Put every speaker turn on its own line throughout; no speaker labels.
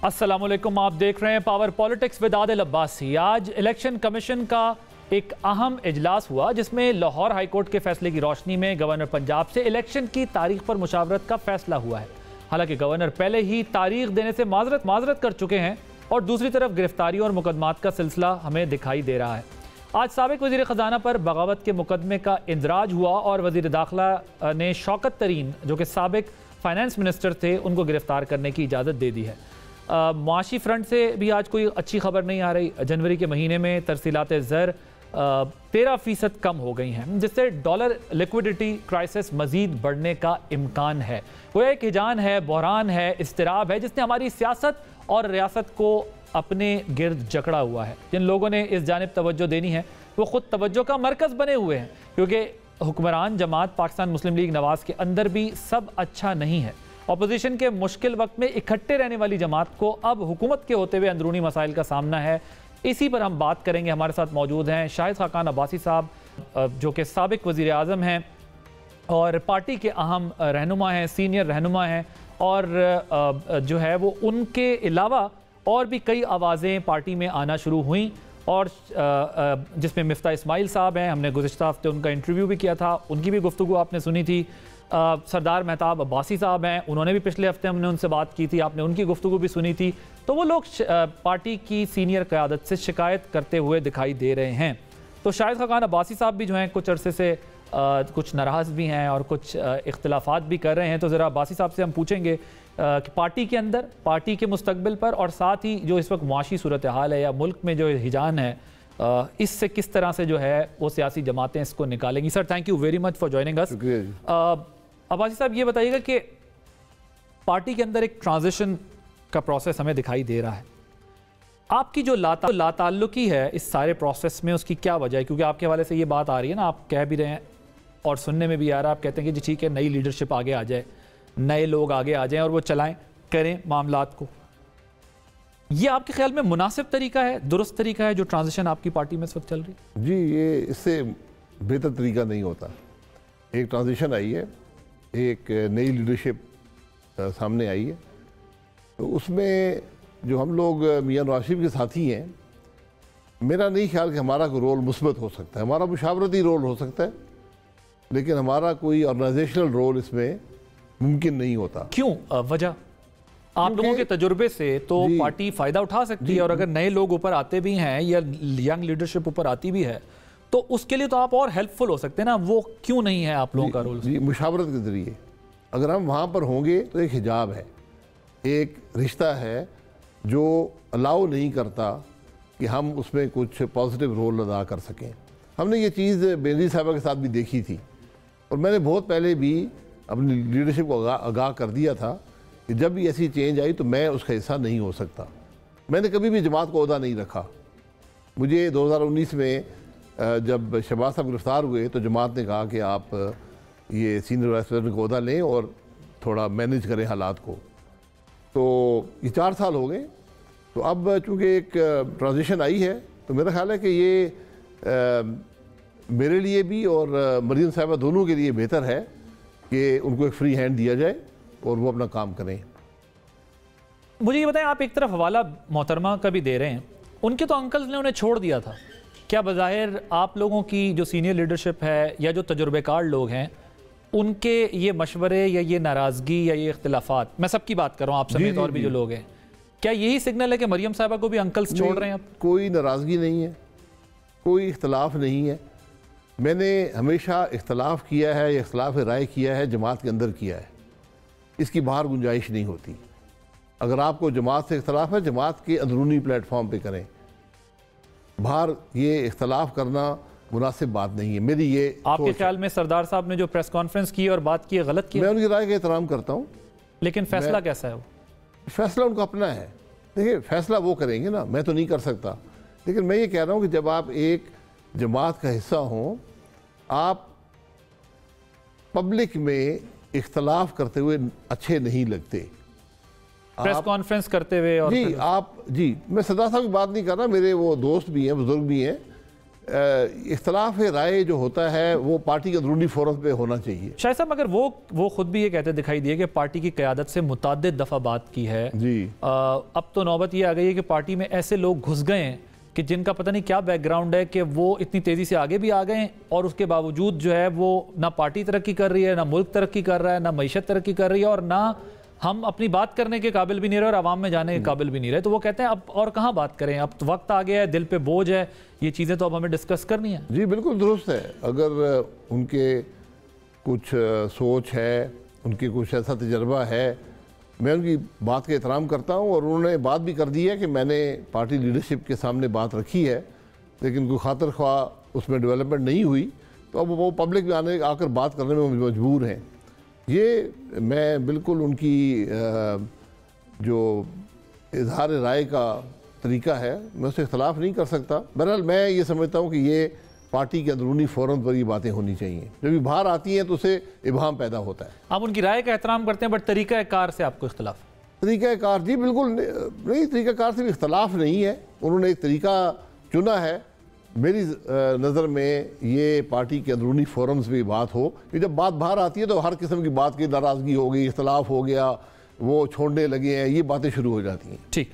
अस्सलामुअलैकुम, आप देख रहे हैं power politics with Adil Abbasi. आज इलेक्शन कमीशन का एक अहम इजलास हुआ जिसमें लाहौर हाईकोर्ट के फैसले की रोशनी में गवर्नर पंजाब से इलेक्शन की तारीख पर मुशावरत का फैसला हुआ है। हालांकि गवर्नर पहले ही तारीख देने से माजरत कर चुके हैं और दूसरी तरफ गिरफ्तारी और मुकदमात का सिलसिला हमें दिखाई दे रहा है। आज साबिक वज़ीर ख़जाना पर बगावत के मुकदमे का इंदराज हुआ और वज़ीर दाखिला ने शौकत तरीन जो कि साबिक फाइनेंस मिनिस्टर थे उनको गिरफ्तार करने की इजाज़त दे दी है। मुआशी फ्रंट से भी आज कोई अच्छी खबर नहीं आ रही। जनवरी के महीने में तरसीलात ज़र 13% कम हो गई हैं, जिससे डॉलर लिक्विडिटी क्राइसिस मज़ीद बढ़ने का इम्कान है। वो एक हिजान है, बहरान है, इस्तिराब है जिसने हमारी सियासत और रियासत को अपने गिर्द जकड़ा हुआ है। जिन लोगों ने इस जानिब तवज्जो देनी है वो ख़ुद तवज्जो का मरकज़ बने हुए हैं, क्योंकि हुक्मरान जमात पाकिस्तान मुस्लिम लीग नवाज़ के अंदर भी सब अच्छा नहीं है। अपोजिशन के मुश्किल वक्त में इकट्ठे रहने वाली जमात को अब हुकूमत के होते हुए अंदरूनी मसाइल का सामना है। इसी पर हम बात करेंगे। हमारे साथ मौजूद हैं शाहिद खाकान अब्बासी साहब, जो कि साबिक वज़ीर आज़म हैं और पार्टी के अहम रहनुमा हैं, सीनियर रहनुमा हैं, और जो है वो उनके अलावा और भी कई आवाज़ें पार्टी में आना शुरू हुई, और जिसमें मिफ्ता इस्माइल साहब हैं। हमने गुज़िश्ता हफ्ते उनका इंटरव्यू भी किया था, उनकी भी गुफ्तगू आपने सुनी थी। सरदार मेहताब अब्बासी साहब हैं, उन्होंने भी पिछले हफ्ते हमने उनसे बात की थी, आपने उनकी गुफ्तगू भी सुनी थी। तो वो लोग पार्टी की सीनियर क़यादत से शिकायत करते हुए दिखाई दे रहे हैं। तो शाहिद खाकान अब्बासी साहब भी जो हैं कुछ अरसे से कुछ नाराज़ भी हैं और कुछ इख्तिलाफात भी कर रहे हैं। तो ज़रा अब्बासी साहब से हम पूछेंगे कि पार्टी के अंदर, पार्टी के मुस्तकबिल पर, और साथ ही जो इस वक्त मुआशी सूरत हाल है या मुल्क में जो हिजान है, इससे किस तरह से जो है वो सियासी जमातें इसको निकालेंगी। Sir, thank you very much for joining us. Abbasi साहब, ये बताइएगा कि पार्टी के अंदर एक ट्रांजिशन का प्रोसेस हमें दिखाई दे रहा है। आपकी जो लाताल्लुकी है इस सारे प्रोसेस में, उसकी क्या वजह है? क्योंकि आपके हवाले से ये बात आ रही है ना, आप कह भी रहे हैं और सुनने में भी आ रहा है, आप कहते हैं कि जी ठीक है, नई लीडरशिप आगे आ जाए, नए लोग आगे आ जाएं और वो चलाएं, करें मामलात को। ये आपके ख्याल में मुनासिब तरीका है, दुरुस्त तरीका है जो ट्रांजिशन आपकी पार्टी में इस वक्त चल रही है?
जी, ये इससे बेहतर तरीका नहीं होता। एक ट्रांजिशन आई है, एक नई लीडरशिप सामने आई है, तो उसमें जो हम लोग मियां नवाज शरीफ के साथी हैं, मेरा नहीं ख्याल कि हमारा कोई रोल मुस्बत हो सकता है। हमारा मुशावरती रोल हो सकता है, लेकिन हमारा कोई ऑर्गेनाइजेशनल रोल इसमें मुमकिन नहीं होता।
क्यों? वजह आप लोगों के तजुर्बे से तो पार्टी फ़ायदा उठा सकती है, और अगर नए लोग ऊपर आते भी हैं या यंग लीडरशिप ऊपर आती भी है तो उसके लिए तो आप और हेल्पफुल हो सकते हैं ना। वो क्यों नहीं है आप लोगों का रोल?
जी, मुशावरत के ज़रिए अगर हम वहाँ पर होंगे तो एक हिजाब है, एक रिश्ता है जो अलाउ नहीं करता कि हम उसमें कुछ पॉजिटिव रोल अदा कर सकें। हमने ये चीज़ बेनज़ीर साहबा के साथ भी देखी थी, और मैंने बहुत पहले भी अपनी लीडरशिप को आगाह कर दिया था कि जब भी ऐसी चेंज आई तो मैं उसका हिस्सा नहीं हो सकता। मैंने कभी भी जमात को ओहदा नहीं रखा। मुझे 2019 में जब शहबाज साहब गिरफ्तार हुए तो जमात ने कहा कि आप ये सीनियर वाइस प्रेसिडेंट को ओहदा लें और थोड़ा मैनेज करें हालात को। तो ये 4 साल हो गए, तो अब चूँकि एक ट्रांजिशन आई है, तो मेरा ख्याल है कि ये मेरे लिए भी और मरीम साहिबा दोनों के लिए बेहतर है कि उनको एक फ्री हैंड दिया जाए और वो अपना काम करें।
मुझे ये बताएं, आप एक तरफ हवाला मोहतरमा का भी दे रहे हैं, उनके तो अंकल्स ने उन्हें छोड़ दिया था। क्या बज़ाहिर आप लोगों की जो सीनियर लीडरशिप है या जो तजुर्बेकार लोग हैं, उनके ये मशवरे या ये नाराज़गी या ये इख्तिलाफात, मैं सबकी बात कर रहा हूँ आप समेत और भी जो लोग हैं, क्या यही सिग्नल है कि मरियम साहिबा को भी अंकल्स छोड़ रहे हैं? अब
कोई नाराज़गी नहीं है, कोई इख्तिलाफ नहीं है। मैंने हमेशा इख्तिलाफ किया है या इख्तिलाफ राय किया है, जमात के अंदर किया है, इसकी बाहर गुंजाइश नहीं होती। अगर आपको जमात से इख्तिलाफ है, जमात के अंदरूनी प्लेटफॉर्म पे करें, बाहर ये इख्तिलाफ करना मुनासिब बात नहीं है। मेरी ये
आपके ख्याल में सरदार साहब ने जो प्रेस कॉन्फ्रेंस की और बात की गलत की?
मैं उनकी राय का एहतराम करता हूँ,
लेकिन फैसला कैसा है? वो
फैसला उनका अपना है। देखिए, फैसला वो करेंगे ना, मैं तो नहीं कर सकता। लेकिन मैं ये कह रहा हूँ कि जब आप एक जमात का हिस्सा हों, आप पब्लिक में इख्तलाफ करते हुए अच्छे नहीं लगते।
प्रेस कॉन्फ्रेंस करते हुए और
जी मैं सरदार साहब की बात नहीं कर रहा, मेरे वो दोस्त भी हैं, बुजुर्ग भी हैं, इख्तलाफ राय जो होता है वो पार्टी के अंदरूनी फोरम पे होना चाहिए।
शायद साहब मगर वो खुद भी ये कहते दिखाई दिए कि पार्टी की क़यादत से मुतअद्दिद दफ़ा बात की है
जी।
अब तो नौबत ये आ गई है कि पार्टी में ऐसे लोग घुस गए हैं कि जिनका पता नहीं क्या बैकग्राउंड है कि वो इतनी तेज़ी से आगे भी आ गए हैं और उसके बावजूद जो है वो ना पार्टी तरक्की कर रही है, ना मुल्क तरक्की कर रहा है, ना मईशत तरक्की कर रही है और ना हम अपनी बात करने के काबिल भी नहीं रहे और आवाम में जाने के काबिल भी नहीं रहे। तो वो कहते हैं अब और कहाँ बात करें, अब तो वक्त आ गया है, दिल पे बोझ है, ये चीज़ें तो अब हमें डिस्कस करनी है।
जी बिल्कुल दुरुस्त है। अगर उनके कुछ सोच है, उनके कुछ ऐसा तजर्बा है, मैं उनकी बात का एहतराम करता हूँ और उन्होंने बात भी कर दी है कि मैंने पार्टी लीडरशिप के सामने बात रखी है, लेकिन कोई खातिर ख्वाह उसमें डेवलपमेंट नहीं हुई तो अब वो पब्लिक में आकर बात करने में मजबूर हैं। ये मैं बिल्कुल उनकी जो इजहार राय का तरीका है मैं उससे इख्तलाफ नहीं कर सकता। बहरहाल मैं ये समझता हूँ कि ये पार्टी के अंदरूनी फोरम पर ये बातें होनी चाहिए, जब भी बाहर आती हैं तो उसे इबहम पैदा होता है।
आप उनकी राय का एहतराम करते हैं बट तरीका कार से आपको इख्तलाफ?
तरीका कार जी बिल्कुल नहीं, तरीका कार से भी इख्तलाफ नहीं है। उन्होंने एक तरीका चुना है। मेरी नज़र में ये पार्टी के अंदरूनी फोरम्स में बात हो कि जब बात बाहर आती है तो हर किस्म की बात की नाराज़गी हो गई, इख्तलाफ हो गया, वो छोड़ने लगे हैं, ये बातें शुरू हो जाती हैं।
ठीक,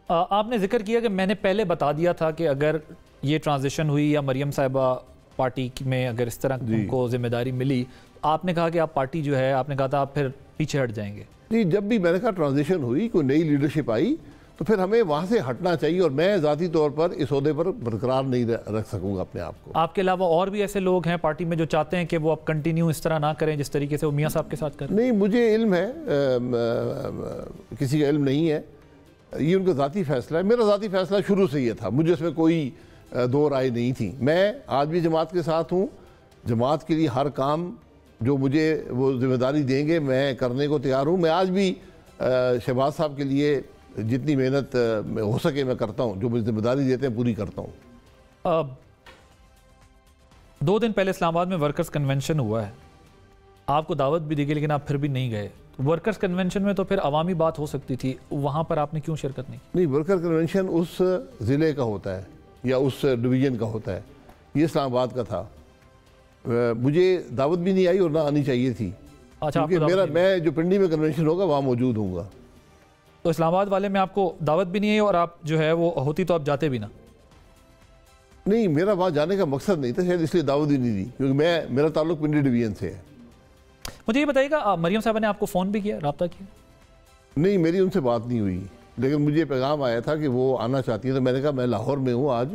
आपने जिक्र किया कि मैंने पहले बता दिया था कि अगर ये ट्रांजिशन हुई या मरियम साहिबा पार्टी में अगर इस तरह उनको जिम्मेदारी मिली, आपने कहा कि आप पार्टी जो है आपने कहा था आप फिर पीछे हट जाएंगे।
जी, जब भी मैंने कहा ट्रांजिशन हुई, कोई नई लीडरशिप आई तो फिर हमें वहाँ से हटना चाहिए और मैं ज़ाती तौर पर इस ओहदे पर बरकरार नहीं रख सकूँगा अपने आप को।
आपके अलावा और भी ऐसे लोग हैं पार्टी में जो चाहते हैं कि वो अब कंटिन्यू इस तरह ना करें जिस तरीके से वो मियाँ साहब के साथ करें?
नहीं, मुझे इल्म है, किसी का इल्म नहीं है, ये उनका ज़ाती फ़ैसला है। मेरा ज़ाती फ़ैसला शुरू से ये था, मुझे इसमें कोई दो राय नहीं थी। मैं आज भी जमात के साथ हूँ, जमात के लिए हर काम जो मुझे वो जिम्मेदारी देंगे मैं करने को तैयार हूँ। मैं आज भी शहबाज साहब के लिए जितनी मेहनत हो सके मैं करता हूँ, जो मुझे जिम्मेदारी देते हैं पूरी करता हूँ।
2 दिन पहले इस्लामाबाद में वर्कर्स कन्वेंशन हुआ है, आपको दावत भी दी गई लेकिन आप फिर भी नहीं गए। वर्कर्स कन्वेंशन में तो फिर अवामी बात हो सकती थी, वहाँ पर आपने क्यों शिरकत नहीं की?
नहीं, वर्कर कन्वेंशन उस ज़िले का होता है या उस डिवीज़न का होता है, ये इस्लामाबाद का था। मुझे दावत भी नहीं आई और ना आनी चाहिए थी।
अच्छा,
क्योंकि मैं जो पिंडी में कन्वेंशन होगा वहाँ मौजूद हूँगा।
तो इस्लामाबाद वाले में आपको दावत भी नहीं है और आप जो है वो होती तो आप जाते भी ना?
नहीं, मेरा वहाँ जाने का मकसद नहीं था, शायद इसलिए दावत ही नहीं दी, क्योंकि मेरा ताल्लुक पिंडी डिवीज़न से है।
मुझे ये बताइएगा, मरियम साहबा ने आपको फ़ोन भी किया, रब्ता किया?
नहीं, मेरी उनसे बात नहीं हुई, लेकिन मुझे पैगाम आया था कि वो आना चाहती है। तो मैंने कहा मैं लाहौर में हूँ आज,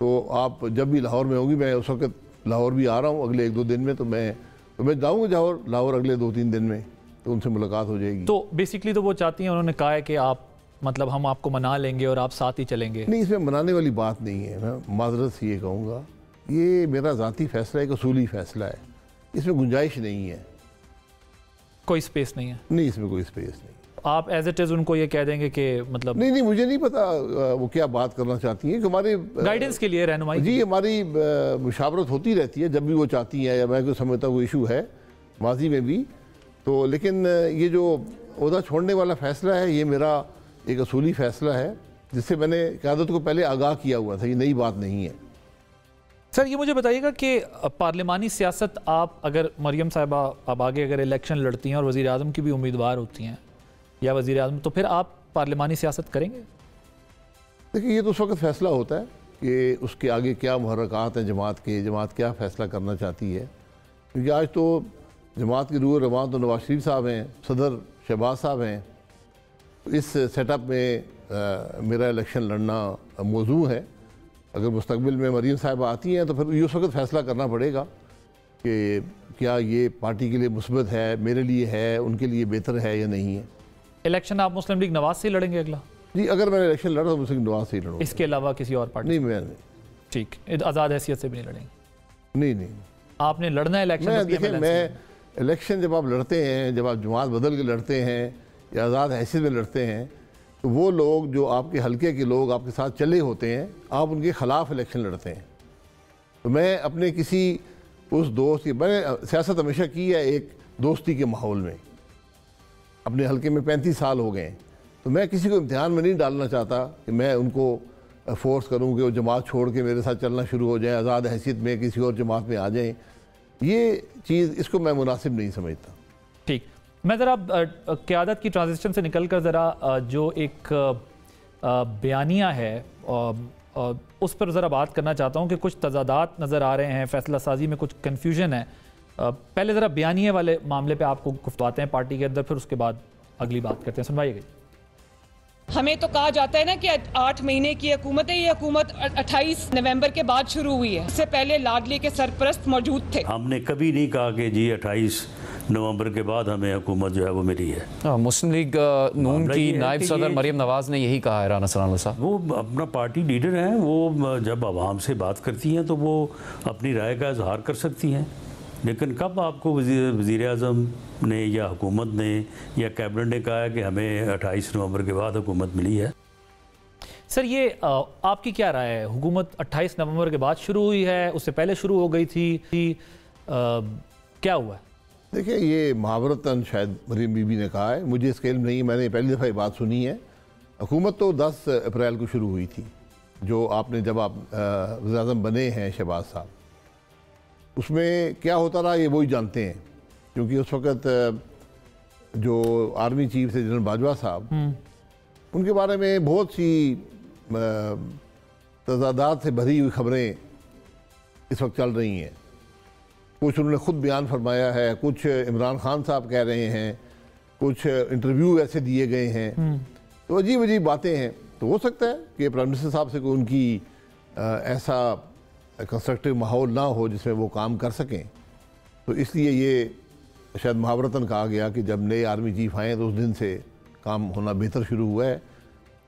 तो आप जब भी लाहौर में होगी, मैं उस वक्त लाहौर भी आ रहा हूँ अगले 1-2 दिन में, तो मैं जाऊँगा लाहौर अगले 2-3 दिन में, तो उनसे मुलाकात हो जाएगी।
तो बेसिकली तो वो चाहती हैं, उन्होंने कहा है कि आप मतलब हम आपको मना लेंगे और आप साथ ही चलेंगे।
नहीं, इसमें मनाने वाली बात नहीं है। मैं माजरत से ये कहूँगा, ये मेरा ज़ाती फ़ैसला है, एक असूली फ़ैसला है, इसमें गुंजाइश नहीं है,
कोई स्पेस नहीं है।
नहीं, इसमें कोई स्पेस नहीं।
आप एज इट इज़ उनको ये कह देंगे कि मतलब
नहीं, मुझे नहीं पता वो क्या बात करना चाहती हैं, कि हमारे
गाइडेंस के लिए, रहनुमाई
जी, हमारी मुशावरत होती रहती है जब भी वो चाहती हैं, या मैं को समझता हूँ इशू है माजी में भी तो। लेकिन ये जो ओहदा छोड़ने वाला फ़ैसला है, ये मेरा एक असूली फ़ैसला है, जिससे मैंने क़यादत को पहले आगाह किया हुआ था, ये नई बात नहीं है।
सर, ये मुझे बताइएगा कि पार्लिमानी सियासत, आप अगर मरियम साहिबा अब आगे अगर इलेक्शन लड़ती हैं और वज़ीर आज़म की भी उम्मीदवार होती हैं या वज़ीर आज़म, तो फिर आप पार्लिमानी सियासत करेंगे?
देखिए, ये तो उस वक्त फ़ैसला होता है कि उसके आगे क्या मुहर्रकात हैं जमात क्या फ़ैसला करना चाहती है। क्योंकि आज तो जमात की रूह रवान तो नवाज शरीफ साहब हैं, सदर शहबाज साहब हैं। इस सेटअप में मेरा इलेक्शन लड़ना मौजू है। अगर मुस्तकबिल में मरीम साहब आती हैं तो फिर ये उस वक्त फ़ैसला करना पड़ेगा कि क्या ये पार्टी के लिए मुस्बत है, मेरे लिए है, उनके लिए बेहतर है या नहीं है।
इलेक्शन आप मुस्लिम लीग नवाज से लड़ेंगे अगला?
जी, अगर मैंने इलेक्शन लड़ा तो मुस्लिम नवाज से ही लड़ूंगा।
इसके अलावा किसी और पार्टी?
नहीं, मैं नहीं।
ठीक, आज़ाद हैसियत से भी नहीं लड़ेंगे?
नहीं,
आपने लड़ना है इलेक्शन?
देखिए, मैं इलेक्शन जब आप लड़ते हैं, जब आप जमात बदल के लड़ते हैं या आज़ाद हैसियत में लड़ते हैं, तो वो लोग जो आपके हलके के लोग आपके साथ चले होते हैं, आप उनके ख़िलाफ़ इलेक्शन लड़ते हैं। तो मैं अपने किसी उस दोस्त, मैंने सियासत हमेशा की है एक दोस्ती के माहौल में, अपने हलके में 35 साल हो गए, तो मैं किसी को इम्तिहान में नहीं डालना चाहता कि मैं उनको फोर्स करूं कि वो जमात छोड़ के मेरे साथ चलना शुरू हो जाए, आज़ाद हैसियत में किसी और जमात में आ जाएं, ये चीज़ इसको मैं मुनासिब नहीं समझता।
ठीक, मैं ज़रा क़यादत की ट्रांजिशन से निकल कर ज़रा जो एक बयानिया है उस पर ज़रा बात करना चाहता हूँ कि कुछ तजादात नज़र आ रहे हैं, फ़ैसला साजी में कुछ कन्फ्यूजन है। पहले ज़रा बयानिया वाले मामले पे आपको गुफ्तवाते हैं पार्टी के अंदर, फिर उसके बाद अगली बात करते हैं। सुनवाइएगा।
हमें तो कहा जाता है ना कि 8 महीने की हुकूमत है, ये हुकूमत 28 नवंबर के बाद शुरू हुई है। इससे पहले लाडली के सरपरस्त मौजूद थे। हमने कभी नहीं कहा कि जी 28 नवंबर के बाद हमें हुकूमत जो है वो मिली है।
मुस्लिम लीग नून की नायब सदर मरियम नवाज ने यही कहा है। राना सनाउल्लाह साहब
वो अपना पार्टी लीडर हैं, वो जब आवाम से बात करती हैं तो वो अपनी राय का इजहार कर सकती हैं, लेकिन कब आपको वज़ीर आज़म ने या हुकूमत ने या कैबिनेट ने कहा है कि हमें 28 नवंबर के बाद हुकूमत मिली है?
सर ये आपकी क्या राय है? हुकूमत 28 नवंबर के बाद शुरू हुई है, उससे पहले शुरू हो गई थी, क्या हुआ है?
देखिए, ये मुहावरतन शायद मरीम बीबी ने कहा है, मुझे इसका इल्म नहीं है, मैंने पहली दफ़ा ये बात सुनी है। हुकूमत तो 10 अप्रैल को शुरू हुई थी, जो आपने जब आप वज़ीर आज़म बने हैं शहबाज साहब, उसमें क्या होता रहा ये वही जानते हैं, क्योंकि उस वक़्त जो आर्मी चीफ थे जनरल बाजवा साहब, उनके बारे में बहुत सी तजादात से भरी हुई खबरें इस वक्त चल रही हैं। कुछ उन्होंने ख़ुद बयान फरमाया है, कुछ इमरान खान साहब कह रहे हैं, कुछ इंटरव्यू ऐसे दिए गए हैं, तो अजीब अजीब बातें हैं। तो हो सकता है कि प्राइम मिनिस्टर साहब से कोई उनकी ऐसा कंस्ट्रक्टिव माहौल ना हो जिसमें वो काम कर सकें, तो इसलिए ये शायद मुहावरतन कहा गया कि जब नए आर्मी चीफ आए तो उस दिन से काम होना बेहतर शुरू हुआ है।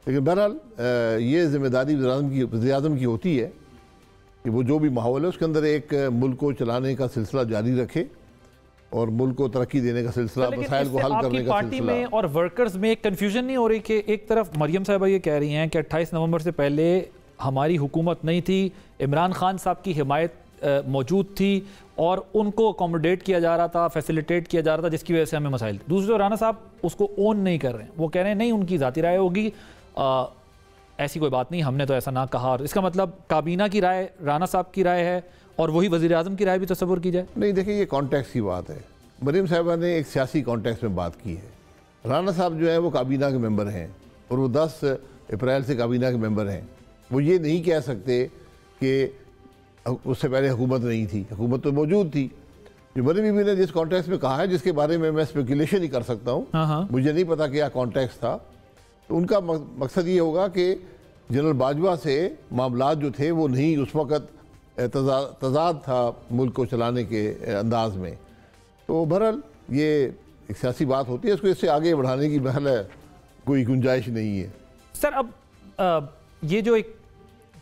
लेकिन बहरहाल ये ज़िम्मेदारी वज़ीर आज़म की होती है कि वो जो भी माहौल है उसके अंदर एक मुल्क को चलाने का सिलसिला जारी रखे और मुल्क को तरक्की देने का सिलसिला, मसाइल को हल करने का
पार्टी
सिलसिला।
में और वर्कर्स में एक कन्फ्यूजन नहीं हो रही कि एक तरफ मरियम साहबा ये कह रही हैं कि 28 नवंबर से पहले हमारी हुकूमत नहीं थी, इमरान खान साहब की हिमायत मौजूद थी और उनको अकोमोडेट किया जा रहा था, फैसिलिटेट किया जा रहा था, जिसकी वजह से हमें मसाइल थे। दूसरे राना साहब उसको ओन नहीं कर रहे हैं, वो कह रहे हैं नहीं उनकी ज़ाती राय होगी, ऐसी कोई बात नहीं, हमने तो ऐसा ना कहा। और इसका मतलब काबीना की राय राना साहब की राय है और वही वज़ीर आज़म की राय भी तस्वुर की जाए? नहीं,
देखिए ये कॉन्टेक्स्ट की बात है। मरीम साहबा ने एक सियासी कॉन्टेक्स्ट में बात की है। राना साहब जो है वो काबीना के मेंबर हैं और वो 10 अप्रैल से काबीना के मेंबर हैं। वो ये नहीं कह सकते कि उससे पहले हुकूमत नहीं थी, हुकूमत तो मौजूद थी। जो मरीम बीबी ने जिस कॉन्टेक्स्ट में कहा है, जिसके बारे में मैं स्पेकुलेशन ही कर सकता हूँ, मुझे नहीं पता क्या कॉन्टेक्स्ट था, तो उनका मकसद ये होगा कि जनरल बाजवा से मामलात जो थे वो नहीं, उस वक़्त तजाद था मुल्क को चलाने के अंदाज में। तो बहरहाल ये एक सियासी बात होती है, इसको इससे आगे बढ़ाने की बहल कोई गुंजाइश नहीं है।
सर अब ये जो एक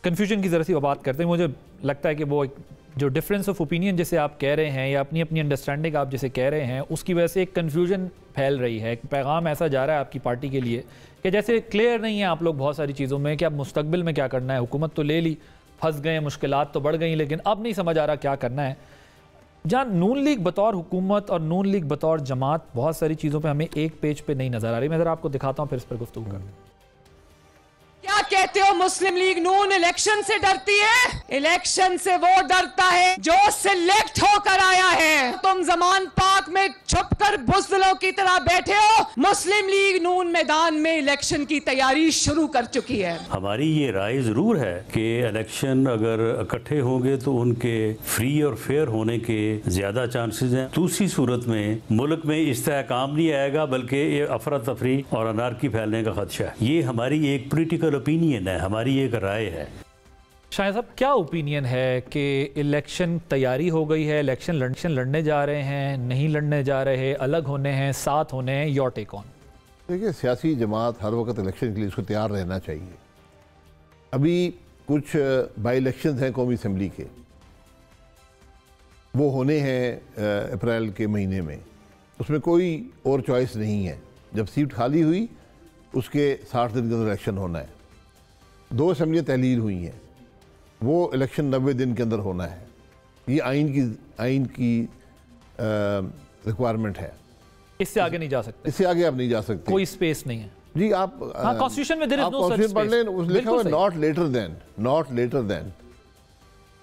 कन्फ्यूजन की ज़रा सी बात करते हैं, मुझे लगता है कि वो एक जो डिफरेंस ऑफ ओपिनियन जैसे आप कह रहे हैं या अपनी अपनी अंडरस्टैंडिंग आप जैसे कह रहे हैं, उसकी वजह से एक कन्फ्यूजन फैल रही है। एक पैगाम ऐसा जा रहा है आपकी पार्टी के लिए कि जैसे क्लियर नहीं है आप लोग बहुत सारी चीज़ों में कि अब मुस्तकबिल में क्या करना है। हुकूमत तो ले ली, फंस गए, मुश्किलात तो बढ़ गई, लेकिन अब नहीं समझ आ रहा क्या करना है। जहाँ नून लीग बतौर हुकूमत और नून लीग बतौर जमात बहुत सारी चीज़ों पर हमें एक पेज पर नहीं नज़र आ रही। मैं ज़रा आपको दिखाता हूँ, फिर इस पर गुफ्तगू करते हैं।
क्या कहते हो? मुस्लिम लीग नून इलेक्शन से डरती है? इलेक्शन से वो डरता है जो सिलेक्ट होकर आया है। तुम जमान पाक में छुपकर बुज़दिलों की तरह बैठे हो। मुस्लिम लीग नून मैदान में इलेक्शन की तैयारी शुरू कर चुकी है।
हमारी ये राय जरूर है कि इलेक्शन अगर इकट्ठे होंगे तो उनके फ्री और फेयर होने के ज्यादा चांसेस हैं। दूसरी सूरत में मुल्क में इस्तेहकाम नहीं आएगा, बल्कि ये अफरा तफरी और अनारकी फैलने का खदशा है। ये हमारी एक पोलिटिकल ओपिनियन है, हमारी एक राय है।
शायद साहब क्या ओपिनियन है कि इलेक्शन तैयारी हो गई है, इलेक्शन लड़ने जा रहे हैं, नहीं लड़ने जा रहे, अलग होने हैं, साथ होने हैं, योर टेक ऑन?
देखिए, सियासी जमात हर वक्त इलेक्शन के लिए उसको तैयार रहना चाहिए। अभी कुछ बाई इलेक्शन हैं कौमी असम्बली के, वो होने हैं अप्रैल के महीने में, उसमें कोई और चॉइस नहीं है। जब सीट खाली हुई उसके 60 दिन के अंदर इलेक्शन होना है। 2 असम्बलियाँ तहलील हुई हैं, वो इलेक्शन 90 दिन के अंदर होना है। ये आइन की रिक्वायरमेंट है।
इससे आगे नहीं जा सकते,
इससे आगे आप नहीं जा सकते,
कोई स्पेस नहीं है।
जी आप
कॉन्स्टिट्यूशन में there is no such
constitution पढ़ लें, उस लिखा हुआ
स्पेस।
Not later then.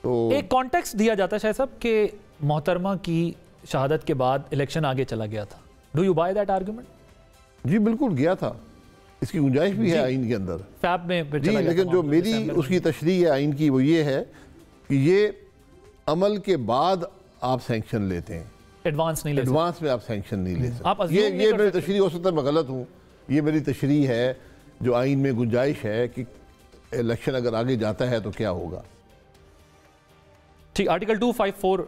तो
एक कॉन्टेक्स्ट दिया जाता है शायद साहब कि मोहतरमा की शहादत के बाद इलेक्शन आगे चला गया था। Do you buy that argument?
जी बिल्कुल गया था, इसकी गुंजाइश भी है आइन के अंदर
फैब में फिर
जी,
चला गया
लेकिन
था
जो
मामला
मेरी
दिसंबर में।
उसकी तशरीह है आइन की वो ये है कि ये अमल के बाद आप सैंक्शन लेते हैं,
एडवांस नहीं ले सकते।
एडवांस में आप सैंक्शन नहीं ले सकते।
आप assume
ये
नहीं कर
मेरी
सकते।
तशरीह हो सकता है मैं गलत हूँ, ये मेरी तशरीह है जो आइन में गुंजाइश है कि इलेक्शन अगर आगे जाता है तो क्या होगा।
ठीक, आर्टिकल 254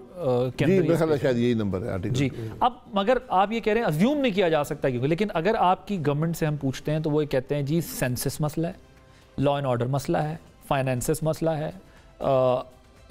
के
जी
अंदर
मेरे
ये
ख्याल है
space
शायद यही नंबर है आर्टिकल।
जी। अब मगर आप ये कह रहे हैं अज्यूम नहीं किया जा सकता क्योंकि, लेकिन अगर आपकी गवर्नमेंट से हम पूछते हैं तो वो ये कहते हैं जी सेंसस मसला है, लॉ एंड ऑर्डर मसला है, फाइनेंसेस मसला है,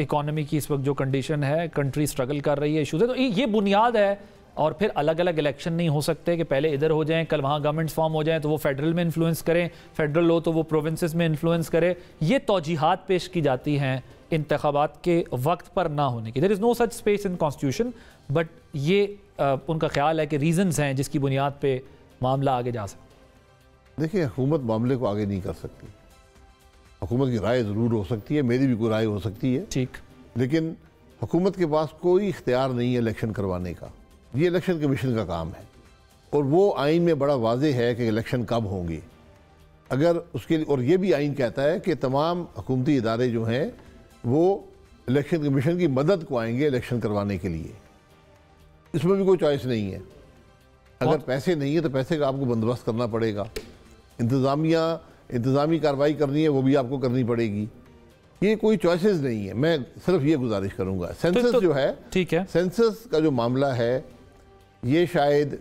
इकोनॉमी की इस वक्त जो कंडीशन है, कंट्री स्ट्रगल कर रही है, इशूज है, तो ये बुनियाद है। और फिर अलग अलग इलेक्शन नहीं हो सकते कि पहले इधर हो जाएं, कल वहाँ गवर्नमेंट्स फॉर्म हो जाएं तो वो फेडरल में इन्फ्लुएंस करें, फेडरल हो तो वो प्रोविंसेस में इन्फ्लुएंस करे। ये तौजीहात पेश की जाती हैं इंतखाबात के वक्त पर ना होने की। There is no such space in constitution, but ये उनका ख्याल है कि रीजंस हैं जिसकी बुनियाद पे मामला आगे जा सकता है।
देखिए हुकूमत मामले को आगे नहीं कर सकती, हुकूमत की राय ज़रूर हो सकती है, मेरी भी कोई राय हो सकती है,
ठीक,
लेकिन हुकूमत के पास कोई इख्तियार नहीं है इलेक्शन करवाने का। ये इलेक्शन कमीशन का काम है और वो आइन में बड़ा वाज़ेह है कि इलेक्शन कब होंगे। अगर उसके लिए, और ये भी आइन कहता है कि तमाम हुकूमती इदारे जो हैं वो इलेक्शन कमीशन की मदद को आएंगे इलेक्शन करवाने के लिए। इसमें भी कोई चॉइस नहीं है। अगर पैसे नहीं है तो पैसे का आपको बंदोबस्त करना पड़ेगा, इंतज़ामी कार्रवाई करनी है वो भी आपको करनी पड़ेगी। ये कोई चॉइसेस नहीं है। मैं सिर्फ ये गुजारिश करूंगा, सेंसस जो है,
ठीक है,
सेंसस का जो मामला है ये शायद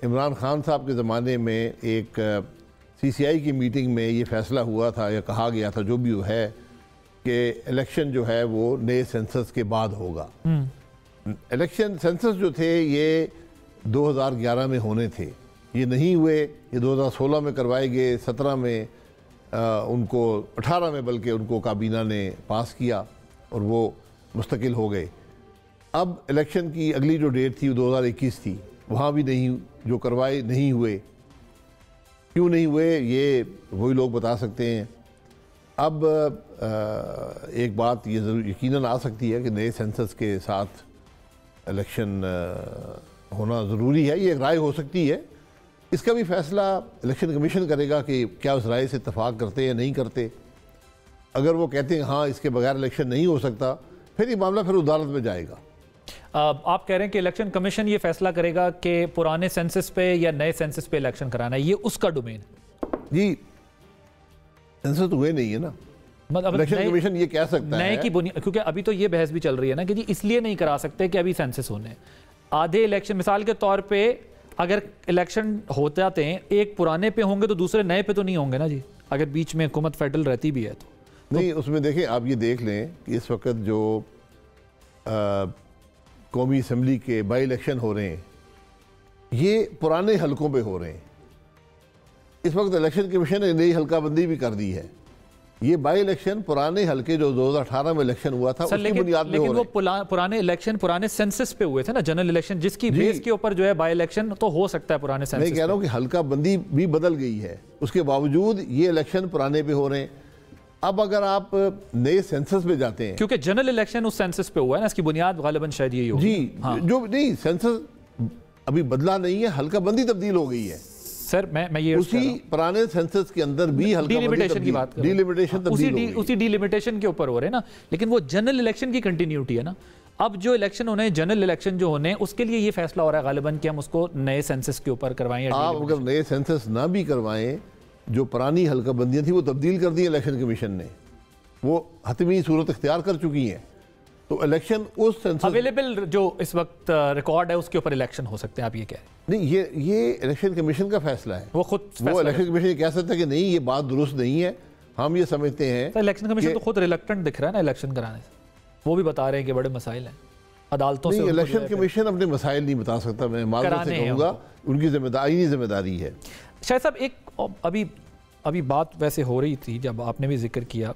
इमरान खान साहब के ज़माने में एक CCI की मीटिंग में ये फैसला हुआ था या कहा गया था, जो भी वो है, कि इलेक्शन जो है वो नए सेंसस के बाद होगा। इलेक्शन सेंसस जो थे ये 2011 में होने थे, ये नहीं हुए, ये 2016 में करवाए गए, 17 में उनको 18 में बल्कि उनको काबीना ने पास किया और वो मुस्तकिल हो गए। अब इलेक्शन की अगली जो डेट थी वो 2021 थी, वहाँ भी नहीं, जो करवाए नहीं हुए। क्यों नहीं हुए ये वही लोग बता सकते हैं। अब एक बात ये ज़रूर यकीनन आ सकती है कि नए सेंसस के साथ इलेक्शन होना ज़रूरी है, ये एक राय हो सकती है। इसका भी फैसला इलेक्शन कमीशन करेगा कि क्या उस राय से इत्तफाक करते या नहीं करते। अगर वो कहते हैं हाँ इसके बगैर इलेक्शन नहीं हो सकता, फिर ये मामला फिर अदालत में जाएगा।
आप कह रहे हैं कि इलेक्शन कमीशन ये फैसला करेगा कि पुराने सेंसस पे या नए सेंसस पे इलेक्शन कराना है, ये उसका डोमेन है।
जी सेंसस तो हुए नहीं है ना,
मतलब
इलेक्शन कमीशन ये कह सकता
नए
है
की बुनियाद, क्योंकि अभी तो ये बहस भी चल रही है ना कि जी इसलिए नहीं करा सकते कि अभी सेंसस होने हैं। आधे इलेक्शन, मिसाल के तौर पे अगर इलेक्शन होते आते हैं, एक पुराने पे होंगे तो दूसरे नए पे तो नहीं होंगे ना जी, अगर बीच में हुकूमत फेडरल रहती भी है तो।
नहीं, उसमें देखें आप ये देख लें कि इस वक्त जो कौमी असम्बली के बाई इलेक्शन हो रहे हैं ये पुराने हलकों पे हो रहे हैं। इस वक्त इलेक्शन कमीशन ने नई हल्काबंदी भी कर दी है। ये बाई इलेक्शन पुराने हल्के जो 2018 में इलेक्शन हुआ था उसकी बुनियाद में हो
लेकिन
रहे
वो पुराने इलेक्शन पुराने सेंसस पे हुए थे ना, जनरल इलेक्शन, जिसकी बेस के ऊपर जो है बाई इलेक्शन तो हो सकता है पुराने सेंसस।
मैं कह रहा हूँ कि हल्काबंदी भी बदल गई है, उसके बावजूद ये इलेक्शन पुराने पे हो रहे हैं। अब अगर आप नए सेंसस में जाते हैं,
क्योंकि जनरल इलेक्शन उस सेंसस पे हुआ है ना, इसकी बुनियाद गालिबन शायद यही होगी।
जी
हाँ।
जो नहीं सेंसस अभी बदला नहीं है, हल्काबंदी तब्दील हो गई है।
सर मैं ये
उसी पुराने सेंसस के अंदर भी
डिलिमिटेशन की बात कर रहा हूं।
डिलिमिटेशन तब्दील हो गई।
उसी डिलिमिटेशन के ऊपर हो रहे हैं ना, लेकिन वो जनरल इलेक्शन की कंटिन्यूटी है ना। अब जो इलेक्शन होने हैं, जनरल इलेक्शन जो होने हैं, उसके लिए ये फैसला हो रहा है गालिबन कि हम उसको नए सेंसस के ऊपर करवाएं।
आप अगर नए सेंसस ना भी करवाएं, जो पुरानी हल्काबंदियां थी वो तब्दील कर दी इलेक्शन कमीशन ने, वो हतमी सूरत इख्तियार कर चुकी हैं। तो इलेक्शन उस सेंसस
अवेलेबल जो इस वक्त रिकॉर्ड है उसके ऊपर इलेक्शन हो सकते हैं, आप ये कह रहे हैं?
नहीं, ये इलेक्शन कमीशन का फैसला है।
वो खुद
वो इलेक्शन कमीशन ये कह सकता है कि नहीं ये बात दुरुस्त नहीं है। हम ये समझते हैं
तो इलेक्शन कमीशन तो खुद रिलक्टेंट दिख रहा है ना इलेक्शन कराने से। वो भी बता रहे हैं कि बड़े मसाइल हैं अदालतों से।
इलेक्शन कमीशन अपने मसाइल नहीं बता सकता, मैं माजरत से कहूँगा, उनकी जिम्मेदारी है।
शायद साहब एक अभी बात वैसे हो रही थी, जब आपने भी जिक्र किया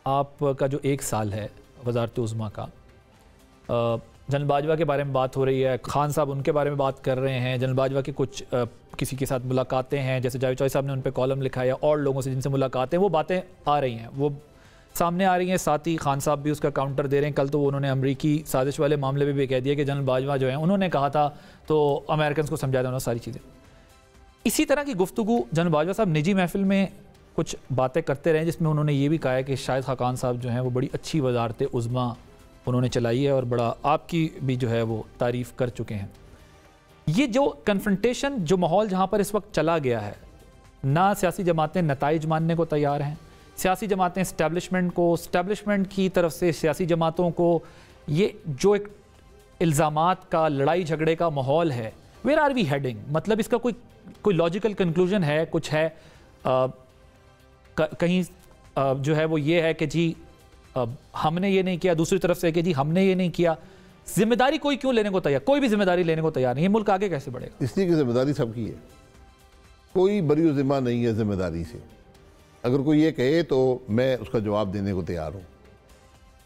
आपका जो 1 साल है वजारत उज़्मा का, जनरल बाजवा के बारे में बात हो रही है, खान साहब उनके बारे में बात कर रहे हैं, जनरल बाजवा की कुछ किसी के साथ मुलाकातें हैं, जैसे जावेद चौधरी साहब ने उन पर कॉलम लिखा है, और लोगों से जिनसे मुलाकातें, वो बातें आ रही हैं, वो सामने आ रही हैं। साथ ही खान साहब भी उसका काउंटर दे रहे हैं। कल तो उन्होंने अमरीकी साजिश वाले मामले में भी कह दिया कि जनरल बाजवा जो है उन्होंने कहा था तो अमेरिकन को समझाया था उन्होंने सारी चीज़ें। इसी तरह की गुफ्तगू जनरल बाजवा साहब निजी महफिल में कुछ बातें करते रहे, जिसमें उन्होंने ये भी कहा है कि शाहिद खाकान साहब जो हैं वो बड़ी अच्छी वजारत उज़्मा उन्होंने चलाई है और बड़ा आपकी भी जो है वो तारीफ़ कर चुके हैं। ये जो कन्फ्रंटेशन, जो माहौल जहाँ पर इस वक्त चला गया है, ना सियासी जमातें नताइज मानने को तैयार हैं, सियासी जमातें इस्टेब्लिशमेंट को, इस्टेब्लिशमेंट की तरफ से सियासी जमातों को, ये जो एक इल्ज़ामात का, लड़ाई झगड़े का माहौल है, वेयर आर वी हेडिंग? मतलब इसका कोई लॉजिकल कंक्लूजन है, कुछ है? कहीं जो है वो ये है कि जी हमने ये नहीं किया, दूसरी तरफ से कि जी हमने ये नहीं किया। जिम्मेदारी कोई क्यों लेने को तैयार? कोई भी जिम्मेदारी लेने को तैयार नहीं। ये मुल्क आगे कैसे बढ़ेगा?
इसलिए कि जिम्मेदारी सबकी है, कोई बरी जिम्मा नहीं है जिम्मेदारी से। अगर कोई ये कहे तो मैं उसका जवाब देने को तैयार हूँ।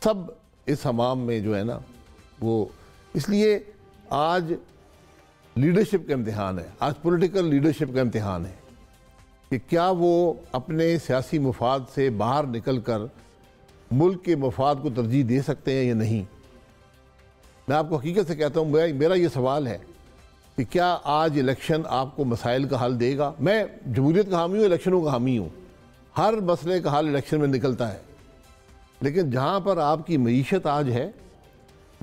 सब इस हमाम में जो है ना वो, इसलिए आज लीडरशिप का इम्तिहान है, आज पॉलिटिकल लीडरशिप का इम्तिहान है कि क्या वो अपने सियासी मफाद से बाहर निकल कर मुल्क के मफाद को तरजीह दे सकते हैं या नहीं। मैं आपको हकीकत से कहता हूँ, मेरा ये सवाल है कि क्या आज इलेक्शन आपको मसाइल का हल देगा? मैं जमहूरियत का हामी हूँ, इलेक्शनों का हामी हूँ, हर मसले का हल इलेक्शन में निकलता है। लेकिन जहाँ पर आपकी मईशत आज है,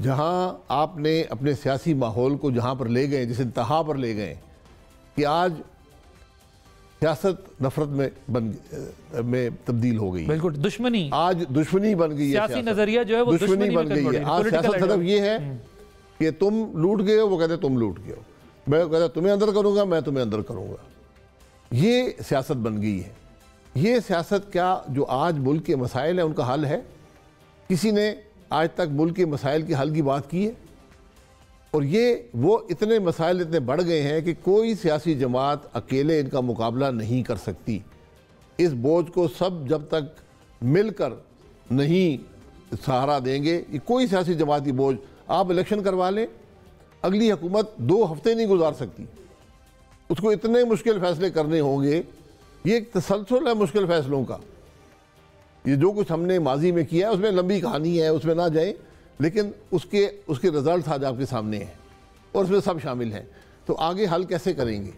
जहाँ आपने अपने सियासी माहौल को जहाँ पर ले गए, जिस इंतहा पर ले गए कि आज सियासत नफरत में तब्दील हो गई, बिल्कुल
दुश्मनी,
आज दुश्मनी बन गई है,
सियासी नजरिया जो है वो
दुश्मनी बन गई है। आज सियासत सिर्फ ये है कि तुम लूट गए हो, वो कहते तुम लूट गए हो, मैं कहता तुम्हें अंदर करूँगा, मैं तुम्हें अंदर करूँगा। ये सियासत बन गई है। ये सियासत क्या जो आज मुल्क के मसाइल हैं उनका हल है? किसी ने आज तक मुल्क के मसाइल के हल की बात की है? और ये वो इतने मसाइल इतने बढ़ गए हैं कि कोई सियासी जमात अकेले इनका मुकाबला नहीं कर सकती। इस बोझ को सब जब तक मिलकर नहीं सहारा देंगे, ये कोई सियासी जमात की बोझ, आप इलेक्शन करवा लें, अगली हुकूमत 2 हफ्ते नहीं गुजार सकती। उसको इतने मुश्किल फैसले करने होंगे। ये एक तसलसल है मुश्किल फैसलों का। ये जो कुछ हमने माजी में किया है उसमें लंबी कहानी है, उसमें ना जाए, लेकिन उसके रिजल्ट आज आपके सामने हैं और उसमें सब शामिल हैं। तो आगे हल कैसे करेंगे?